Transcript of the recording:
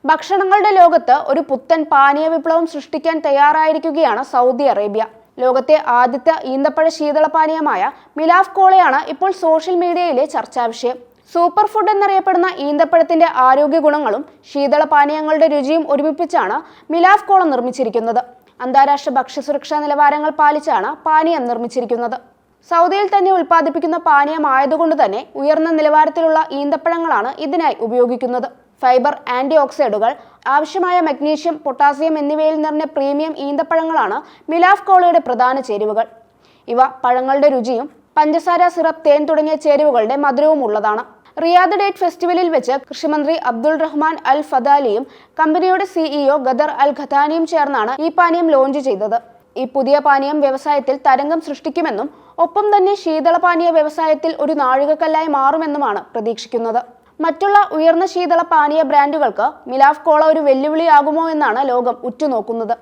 ഭക്ഷണങ്ങളുടെ ലോകത്ത് ഒരു പുത്തൻ പാനീയ വിപ്ലവം സൃഷ്ടിക്കാൻ തയ്യാറായിരിക്കുകയാണ് സൗദി അറേബ്യ. ലോകത്തെ ആദ്യത്തെ ഈന്തപ്പഴ ശീതളപാനീയമായ മിലാഫ് കോളയാണ് ഇപ്പോൾ സോഷ്യൽ മീഡിയയിലെ ചർച്ചാ വിഷയം. സൂപ്പർ ഫുഡ് എന്നറിയപ്പെടുന്ന ഈന്തപ്പഴത്തിന്റെ ആരോഗ്യ ഗുണങ്ങളും ശീതളപാനീയങ്ങളുടെ രുചിയും ഒരുമിപ്പിച്ചാണ് മിലാഫ് കോള നിർമ്മിച്ചിരിക്കുന്നത്. അന്താരാഷ്ട്ര ഭക്ഷ്യസുരക്ഷാ നിലവാരങ്ങൾ പാലിച്ചാണ് പാനീയം നിർമ്മിച്ചിരിക്കുന്നത്. സൗദിയിൽ തന്നെ ഉൽപ്പാദിപ്പിക്കുന്ന പാനീയമായതുകൊണ്ട് തന്നെ ഉയർന്ന നിലവാരത്തിലുള്ള ഈന്തപ്പഴങ്ങളാണ് ഇതിനായി ഉപയോഗിക്കുന്നത്. ഫൈബർ, ആന്റി ഓക്സൈഡുകൾ, ആവശ്യമായ മഗ്നീഷ്യം, പൊട്ടാസ്യം എന്നിവയിൽ നിറഞ്ഞ പ്രീമിയം ഈന്തപ്പഴങ്ങളാണ് മിലാഫ് കോളയുടെ പ്രധാന ചേരുവകൾ. ഇവ പഴങ്ങളുടെ രുചിയും പഞ്ചസാര, സിറപ്പ്, തേൻ തുടങ്ങിയ ചേരുവകളുടെ മധുരവും ഉള്ളതാണ്. റിയാദ് ഡേറ്റ് ഫെസ്റ്റിവലിൽ വെച്ച് കൃഷിമന്ത്രി അബ്ദുൾ റഹ്മാൻ അൽ ഫദാലിയും കമ്പനിയുടെ സിഇഒ ഗദർ അൽ ഖത്താനിയും ചേർന്നാണ് ഈ പാനീയം ലോഞ്ച് ചെയ്തത്. ഈ പുതിയ പാനീയം വ്യവസായത്തിൽ തരംഗം സൃഷ്ടിക്കുമെന്നും ഒപ്പം തന്നെ ശീതളപാനീയ വ്യവസായത്തിൽ ഒരു നാഴികക്കല്ലായി മാറുമെന്നുമാണ് പ്രതീക്ഷിക്കുന്നത്. മറ്റുള്ള ഉയർന്ന ശീതള പാനീയ ബ്രാൻഡുകൾക്ക് മിലാഫ് കോള ഒരു വെല്ലുവിളിയാകുമോ എന്നാണ് ലോകം ഉറ്റുനോക്കുന്നത്.